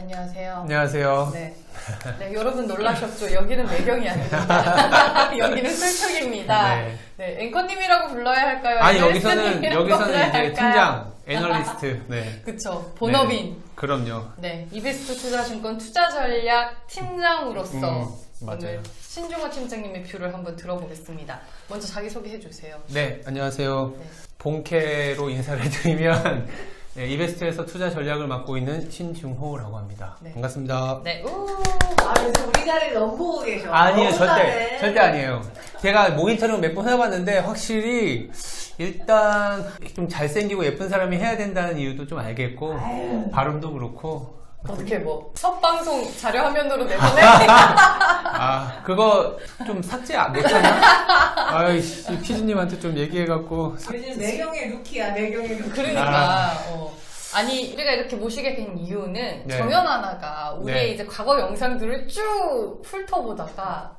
안녕하세요. 안녕하세요. 네. 네, 여러분 놀라셨죠? 여기는 매경이 아닙니다. 여기는 설척입니다. 네. 네, 앵커님이라고 불러야 할까요? 아니 애널리스트님이라고 여기서는 불러야 이제 할까요? 팀장, 애널리스트. 네. 그쵸. 본업인. 네. 그럼요. 네, 이베스트 투자증권 투자전략 팀장으로서 맞아요. 오늘 신종호 팀장님의 뷰를 한번 들어보겠습니다. 먼저 자기소개 해주세요. 네, 안녕하세요. 네. 본캐로 인사를 드리면 네, 이베스트에서 투자 전략을 맡고 있는 신중호라고 합니다. 네. 반갑습니다. 네, 요즘 우리 자리를 너무 보고 계셔. 아니에요, 너무 절대 잘해. 아니에요. 제가 모니터링 몇 번 해봤는데 확실히 일단 좀 잘생기고 예쁜 사람이 해야 된다는 이유도 좀 알겠고 발음도 그렇고 어떻게 뭐 첫 방송 자료 화면으로 내보내? 아 그거 좀 삭제 못하나? 아이씨 피디님한테 좀 얘기해갖고 요즘 매경의 루키야, 매경의 루키. 그러니까 아니 우리가 이렇게 모시게 된 이유는 네. 정연하나가 우리의 네. 이제 과거 영상들을 쭉 훑어보다가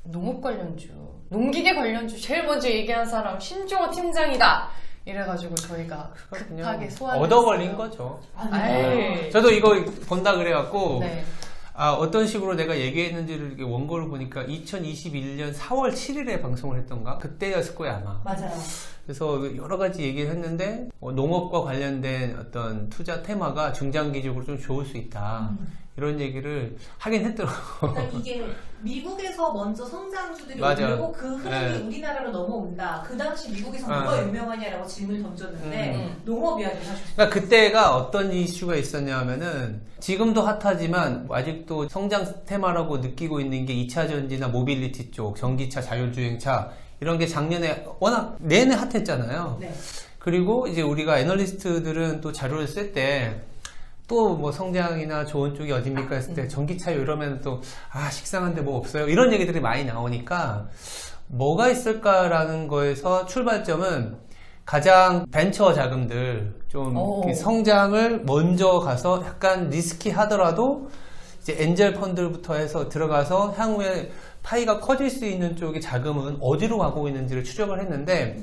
농업 관련주, 농기계 관련주 제일 먼저 얘기한 사람 신종호 팀장이다. 이래가지고 저희가 급하게 소환을 얻어걸린 했어요. 거죠. 에이. 저도 이거 본다 그래갖고 네. 어떤 식으로 내가 얘기했는지를 이렇게 원고를 보니까 2021년 4월 7일에 방송을 했던가? 그때였을 거야 아마. 맞아요. 그래서 여러 가지 얘기를 했는데 농업과 관련된 어떤 투자 테마가 중장기적으로 좀 좋을 수 있다. 이런 얘기를 하긴 했더라고요. 그러니까 이게 미국에서 먼저 성장주들이 맞아. 오르고 그 흐름이 네. 우리나라로 넘어온다. 그 당시 미국에서 뭐가 유명하냐라고 질문을 던졌는데 농업 이야기를 하셨어요. 그러니까 그때가 어떤 이슈가 있었냐 하면은 지금도 핫하지만 아직도 성장 테마라고 느끼고 있는 게 2차 전지나 모빌리티 쪽, 전기차, 자율주행차 이런 게 작년에 워낙 내내 핫했잖아요. 네. 그리고 이제 우리가 애널리스트들은 또 자료를 쓸 때 또 뭐 성장이나 좋은 쪽이 어딥니까 했을 때 전기차요 이러면 또 식상한데 뭐 없어요 이런 얘기들이 많이 나오니까 뭐가 있을까라는 거에서 출발점은 가장 벤처 자금들 좀 성장을 먼저 가서 약간 리스키하더라도 이제 엔젤 펀드부터 해서 들어가서 향후에 파이가 커질 수 있는 쪽의 자금은 어디로 가고 있는지를 추적을 했는데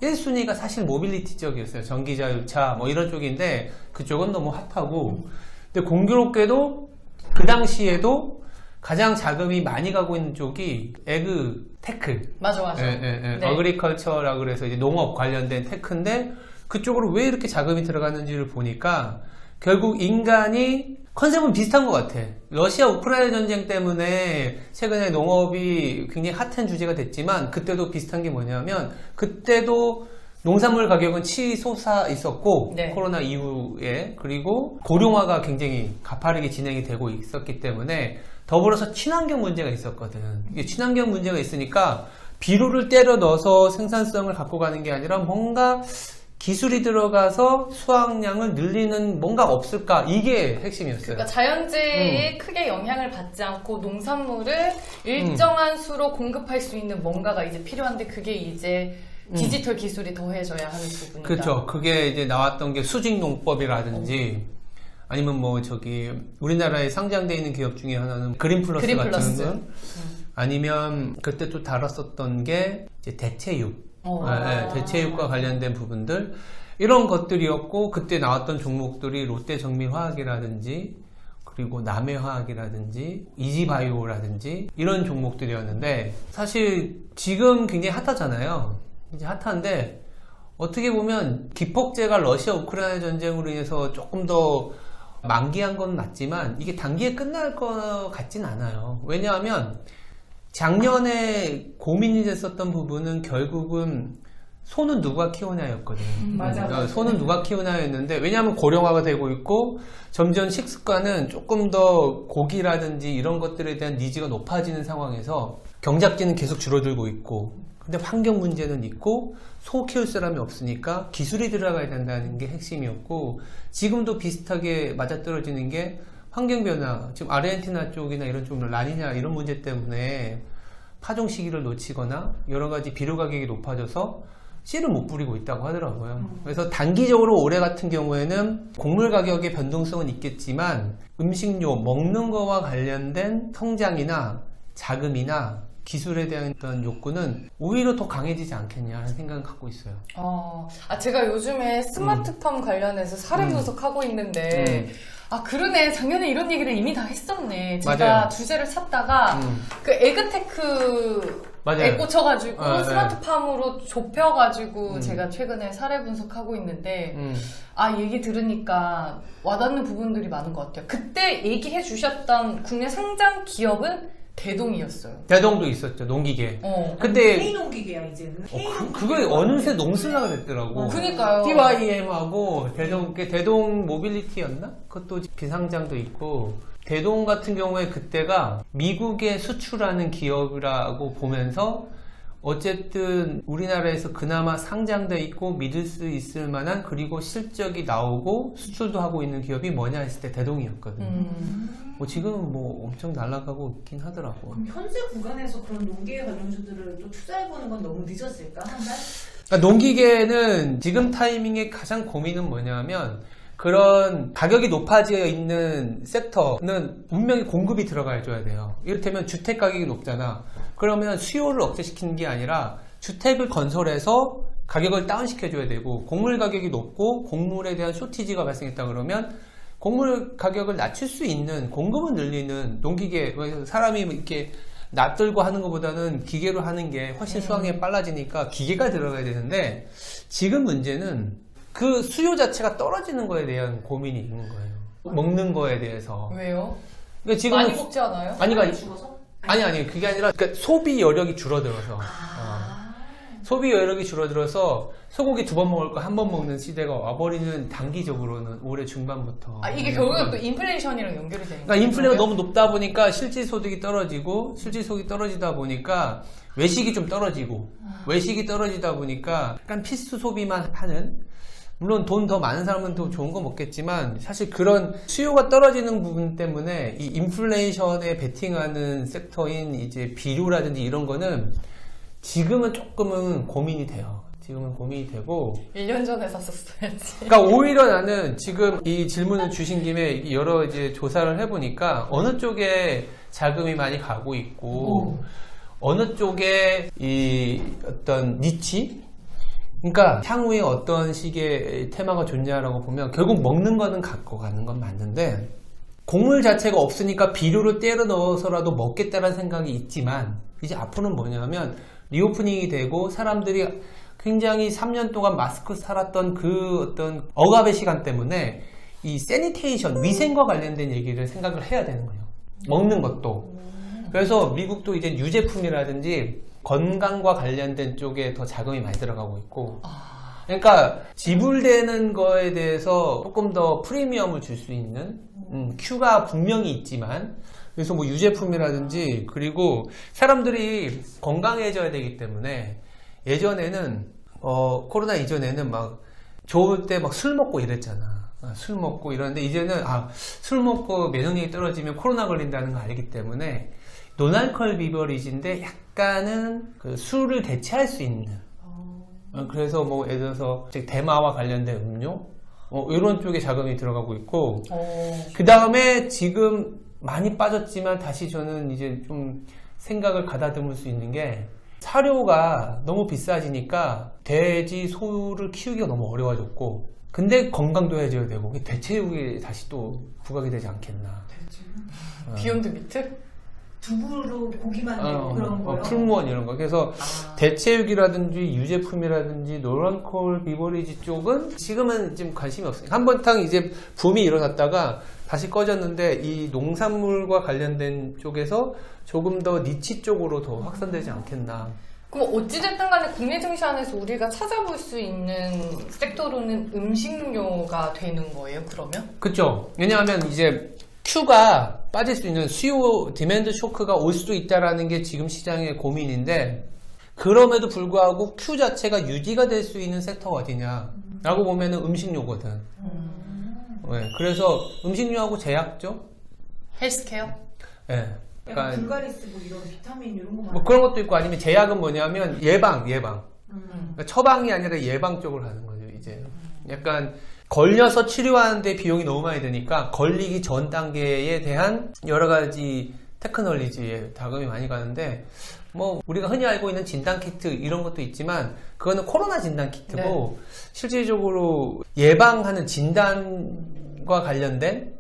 1순위가 사실 모빌리티 쪽이었어요. 전기자율차 뭐 이런 쪽인데 그쪽은 너무 핫하고 근데 공교롭게도 그 당시에도 가장 자금이 많이 가고 있는 쪽이 에그 테크 맞아. 네. 어그리컬처라 그래서 이제 농업 관련된 테크인데 그쪽으로 왜 이렇게 자금이 들어갔는지를 보니까 결국 인간이 컨셉은 비슷한 것 같아. 러시아 우크라이나 전쟁 때문에 최근에 농업이 굉장히 핫한 주제가 됐지만 그때도 비슷한 게 뭐냐면 그때도 농산물 가격은 치솟아 있었고 네. 코로나 이후에 그리고 고령화가 굉장히 가파르게 진행이 되고 있었기 때문에 더불어서 친환경 문제가 있었거든. 이게 친환경 문제가 있으니까 비료를 때려 넣어서 생산성을 갖고 가는 게 아니라 뭔가 기술이 들어가서 수확량을 늘리는 뭔가 없을까? 이게 핵심이었어요. 그러니까 자연재해에 크게 영향을 받지 않고 농산물을 일정한 수로 공급할 수 있는 뭔가가 이제 필요한데 그게 이제 디지털 기술이 더해져야 하는 부분이다. 그렇죠. 그게 이제 나왔던 게 수직농법이라든지 아니면 뭐 우리나라에 상장되어 있는 기업 중에 하나는 그린플러스 같은 거 아니면 그때 또 다뤘었던 게 이제 대체육. 대체육과 관련된 부분들 이런 것들이었고 그때 나왔던 종목들이 롯데정밀화학이라든지 그리고 남해화학이라든지 이지바이오라든지 이런 종목들이었는데 사실 지금 굉장히 핫하잖아요. 이제 핫한데 어떻게 보면 기폭제가 러시아 우크라이나 전쟁으로 인해서 조금 더 만기한 건 맞지만 이게 단기에 끝날 것 같진 않아요. 왜냐하면 작년에 고민이 됐었던 부분은 결국은 소는 누가 키우냐였거든요. 맞아. 소는 누가 키우냐였는데 왜냐하면 고령화가 되고 있고 점점 식습관은 조금 더 고기라든지 이런 것들에 대한 니즈가 높아지는 상황에서 경작지는 계속 줄어들고 있고 근데 환경 문제는 있고 소 키울 사람이 없으니까 기술이 들어가야 된다는 게 핵심이었고 지금도 비슷하게 맞아떨어지는 게 환경변화, 지금 아르헨티나 쪽이나 이런 쪽 라니냐 이런 문제 때문에 파종 시기를 놓치거나 여러 가지 비료 가격이 높아져서 씨를 못 뿌리고 있다고 하더라고요. 그래서 단기적으로 올해 같은 경우에는 곡물 가격의 변동성은 있겠지만 음식료, 먹는 거와 관련된 성장이나 자금이나 기술에 대한 어떤 욕구는 오히려 더 강해지지 않겠냐 하는 생각을 갖고 있어요. 제가 요즘에 스마트팜 관련해서 사례 분석하고 있는데 아, 그러네. 작년에 이런 얘기를 이미 다 했었네. 제가 맞아요. 주제를 찾다가 그 에그테크에 맞아요. 꽂혀가지고 스마트팜으로 좁혀가지고 제가 최근에 사례 분석하고 있는데 아, 얘기 들으니까 와닿는 부분들이 많은 것 같아요. 그때 얘기해 주셨던 국내 상장 기업은 대동이었어요. 대동도 있었죠, 농기계. 그때 그때 K농기계야 이제는. 그거 어느새 농슬라가 됐더라고. 그니까요. TYM하고 대동 모빌리티였나? 그것도 비상장도 있고. 대동 같은 경우에 그때가 미국에 수출하는 기업이라고 보면서 어쨌든 우리나라에서 그나마 상장돼 있고 믿을 수 있을 만한 그리고 실적이 나오고 수출도 하고 있는 기업이 뭐냐 했을 때 대동이었거든요. 뭐 지금은 뭐 엄청 날아가고 있긴 하더라고. 그럼 현재 구간에서 그런 농기계 관련주들을 또 투자해보는 건 너무 늦었을까? 한 달? 그러니까 농기계는 지금 타이밍에 가장 고민은 뭐냐면 그런 가격이 높아져 있는 섹터는 분명히 공급이 들어가 줘야 돼요. 이를테면 주택 가격이 높잖아. 그러면 수요를 억제시키는 게 아니라 주택을 건설해서 가격을 다운시켜줘야 되고 곡물 가격이 높고 곡물에 대한 쇼티지가 발생했다 그러면 곡물 가격을 낮출 수 있는 공급을 늘리는 농기계, 사람이 이렇게 낯들고 하는 것보다는 기계로 하는 게 훨씬 수확량이 빨라지니까 기계가 들어가야 되는데 지금 문제는 그 수요 자체가 떨어지는 거에 대한 고민이 있는 거예요. 먹는 거에 대해서. 왜요? 그러니까 지금은 많이 먹지 않아요? 아니가 죽어서? 아니 그게 아니라 그러니까 소비 여력이 줄어들어서 소비 여력이 줄어들어서 소고기 2번 먹을 거 1번 먹는 시대가 와버리는 단기적으로는 올해 중반부터. 아, 이게 결국은 또 인플레이션이랑 연결이 되는 거예요? 그러니까 인플레가 너무 높다 보니까 실질 소득이 떨어지고 실질 소득이 떨어지다 보니까 외식이 좀 떨어지고 외식이 떨어지다 보니까 약간 필수 소비만 하는, 물론 돈 더 많은 사람은 더 좋은 거 먹겠지만 사실 그런 수요가 떨어지는 부분 때문에 이 인플레이션에 베팅하는 섹터인 이제 비료라든지 이런 거는 지금은 조금은 고민이 돼요. 지금은 고민이 되고. 1년 전에 샀었어야지. 그러니까 오히려 나는 지금 이 질문을 주신 김에 여러 이제 조사를 해보니까 어느 쪽에 자금이 많이 가고 있고 어느 쪽에 이 어떤 니치? 그러니까 향후에 어떤 식의 테마가 좋냐라고 보면 결국 먹는 거는 갖고 가는 건 맞는데 곡물 자체가 없으니까 비료를 때려 넣어서라도 먹겠다는 생각이 있지만 이제 앞으로는 뭐냐면 리오프닝이 되고 사람들이 굉장히 3년 동안 마스크 살았던 그 어떤 억압의 시간 때문에 이 세니테이션, 위생과 관련된 얘기를 생각을 해야 되는 거예요. 먹는 것도. 그래서 미국도 이제 유제품이라든지 건강과 관련된 쪽에 더 자금이 많이 들어가고 있고, 그러니까 지불되는 거에 대해서 조금 더 프리미엄을 줄 수 있는 큐가 분명히 있지만, 그래서 뭐 유제품이라든지, 그리고 사람들이 건강해져야 되기 때문에 예전에는 코로나 이전에는 막 좋을 때 막 술 먹고 이랬잖아. 술 먹고 이러는데 이제는 술 먹고 면역력이 떨어지면 코로나 걸린다는 거 알기 때문에 노날콜 비버리지인데 약간은 그 술을 대체할 수 있는, 그래서 뭐 예를 들어서 대마와 관련된 음료 이런 쪽에 자금이 들어가고 있고, 그 다음에 지금 많이 빠졌지만 다시 저는 이제 좀 생각을 가다듬을 수 있는 게 사료가 너무 비싸지니까 돼지, 소를 키우기가 너무 어려워졌고, 근데 건강도 해줘야 되고 대체육이 다시 또 부각이 되지 않겠나. 비욘드 미트? 두부로 고기만 내고 그런 거요? 풀무원 이런 거. 그래서 대체육이라든지 유제품이라든지 노란콜 비버리지 쪽은 지금은 좀 관심이 없어요. 한번탕 이제 붐이 일어났다가 다시 꺼졌는데 이 농산물과 관련된 쪽에서 조금 더 니치 쪽으로 더 확산되지 않겠나. 그럼 어찌됐든 간에 국내 증시 안에서 우리가 찾아볼 수 있는 섹터로는 음식료가 되는 거예요, 그러면? 그쵸. 왜냐하면 이제 Q가 빠질 수 있는 수요, 디맨드 쇼크가 올 수도 있다라는 게 지금 시장의 고민인데, 그럼에도 불구하고 Q 자체가 유지가 될 수 있는 섹터가 어디냐라고 보면은 음식료거든. 네, 그래서 음식료하고 제약죠? 헬스케어? 네. 약간 불가리스 뭐 이런 비타민 이런 거 뭐 그런 것도 있고, 아니면 제약은 뭐냐면 예방. 그러니까 처방이 아니라 예방 쪽으로 가는 거죠, 이제. 약간 걸려서 치료하는데 비용이 너무 많이 드니까 걸리기 전 단계에 대한 여러 가지 테크놀로지에 자금이 많이 가는데, 뭐 우리가 흔히 알고 있는 진단키트 이런 것도 있지만 그거는 코로나 진단키트고, 실질적으로 예방하는 진단과 관련된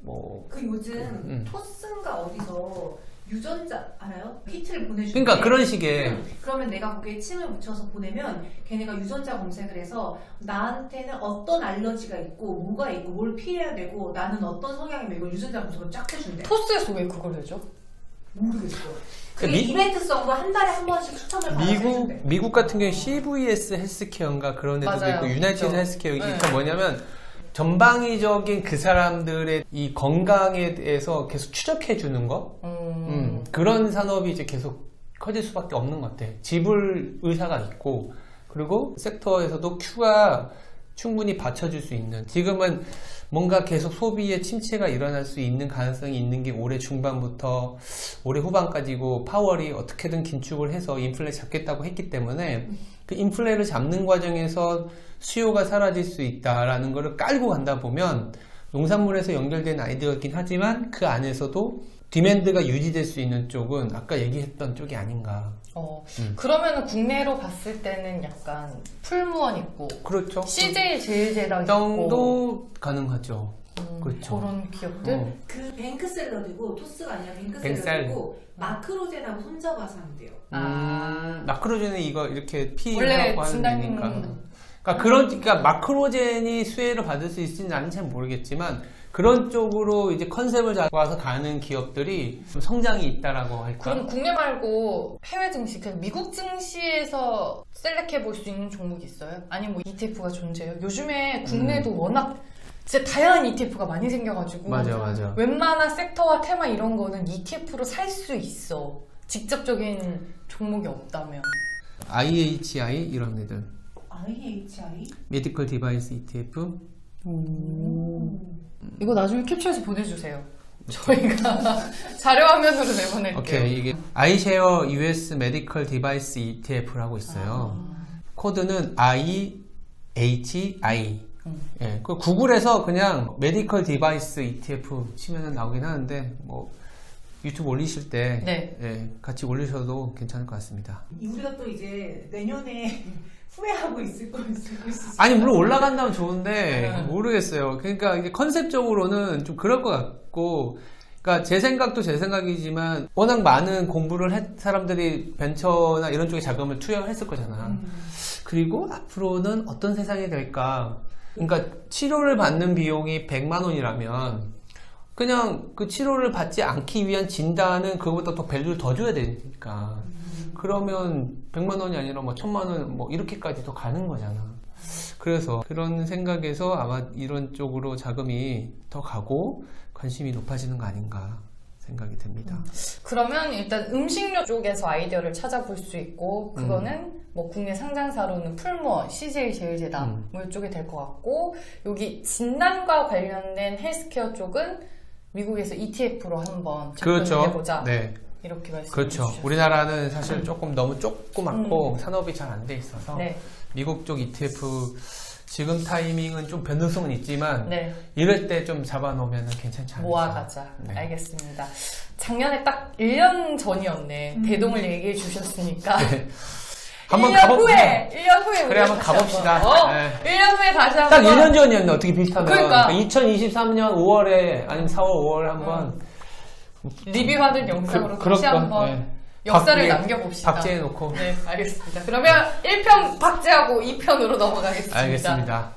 뭐 그 요즘 토스인가 어디서 유전자 알아요? 키트를 보내주는데 그러니까 그런 식의 그러면 내가 거기에 침을 묻혀서 보내면 걔네가 유전자 검색을 해서 나한테는 어떤 알러지가 있고 뭐가 있고 뭘 피해야 되고 나는 어떤 성향이면 이걸 유전자 검색을 쫙 해준대. 토스에서 왜 그걸 해줘? 모르겠어. 그게 이벤트성으로 한 달에 한 번씩 추첨을 받아서 해준대. 미국 같은 경우에 CVS 헬스케어인가 그런 데도 맞아요. 있고 유나이티드 있죠. 헬스케어 네. 그러니까 뭐냐면 전방위적인 그 사람들의 이 건강에 대해서 계속 추적해 주는 거 그런 산업이 이제 계속 커질 수밖에 없는 것 같아. 지불 의사가 있고 그리고 섹터에서도 Q가 충분히 받쳐줄 수 있는 지금은 뭔가 계속 소비의 침체가 일어날 수 있는 가능성이 있는 게 올해 중반부터 올해 후반까지고 파월이 어떻게든 긴축을 해서 인플레 잡겠다고 했기 때문에 그 인플레를 잡는 과정에서 수요가 사라질 수 있다라는 거를 깔고 간다 보면 농산물에서 연결된 아이디어이긴 하지만 그 안에서도 디맨드가 유지될 수 있는 쪽은 아까 얘기했던 쪽이 아닌가. 그러면은 국내로 봤을 때는 약간 풀무원 있고 그렇죠. CJ 제일제당 있고 정도 가능하죠. 그렇죠. 그런 기업들 그 뱅크샐러드고 토스가 아니라 뱅셀. 뱅크샐러드고 마크로젠하고 손잡아서 한대요. 마크로젠은 이거 이렇게 원래 피하고 하는 진단님 데니까. 그러니까 마크로젠이 수혜를 받을 수 있을지 나는 잘 모르겠지만 그런 쪽으로 이제 컨셉을 잡아서 가는 기업들이 좀 성장이 있다라고 할까? 그럼 국내 말고 해외 증시, 그냥 미국 증시에서 셀렉해 볼 수 있는 종목이 있어요? 아니면 뭐 ETF가 존재해요? 요즘에 국내도 워낙 진짜 다양한 ETF가 많이 생겨가지고 맞아. 웬만한 섹터와 테마 이런 거는 ETF로 살 수 있어. 직접적인 종목이 없다면. IHI 이런 애들. IHI? 메디컬 디바이스 ETF. 이거 나중에 캡처해서 보내주세요. 저희가 자료 화면으로 내보낼게요. 오케이, 이게 iShare US 메디컬 디바이스 ETF라고 있어요. 코드는 IHI. 예, 그 구글에서 그냥 메디컬 디바이스 ETF 치면은 나오긴 하는데 뭐 유튜브 올리실 때 네. 예, 같이 올리셔도 괜찮을 것 같습니다. 우리가 또 이제 내년에 후회하고 있을 수 있어. 아니 물론 올라간다면 좋은데 모르겠어요. 그러니까 이게 컨셉적으로는 좀 그럴 것 같고, 그러니까 제 생각도 제 생각이지만 워낙 많은 공부를 한 사람들이 벤처나 이런 쪽에 자금을 투여를 했을 거잖아. 그리고 앞으로는 어떤 세상이 될까? 그러니까 치료를 받는 비용이 100만 원이라면 그냥 그 치료를 받지 않기 위한 진단은 그거보다 더 밸류를 더 줘야 되니까. 그러면 100만 원이 아니라 뭐 1000만 원 뭐 이렇게까지 더 가는 거잖아. 그래서 그런 생각에서 아마 이런 쪽으로 자금이 더 가고 관심이 높아지는 거 아닌가 생각이 됩니다. 그러면 일단 음식료 쪽에서 아이디어를 찾아볼 수 있고 그거는 뭐 국내 상장사로는 풀무원, CJ 제일제당 뭐 이쪽이 될 것 같고, 여기 진단과 관련된 헬스케어 쪽은 미국에서 ETF로 한번 접근을 해보자. 네. 이렇게 말씀해 그렇죠. 주셨어요. 우리나라는 사실 조금 너무 조그맣고 산업이 잘 안 돼 있어서 네. 미국 쪽 ETF 지금 타이밍은 좀 변동성은 있지만 네. 이럴 때 좀 잡아놓으면 괜찮지 않을까. 모아가자. 네. 알겠습니다. 작년에 딱 1년 전이었네. 대동을 얘기해 주셨으니까. 네. 한번 1년 후에! 1년 후에 그래, 한번 다시 가봅시다. 한번. 네. 1년 후에 다시 한번. 딱 1년 전이었네. 어떻게 비슷하면. 그러니까. 2023년 5월에 아니면 4월 5월에 한번 리뷰하는 영상으로 그럴 다시 거, 한번 네. 역사를 남겨봅시다. 박제해놓고. 네, 알겠습니다. 그러면 1편 박제하고 2편으로 넘어가겠습니다. 알겠습니다.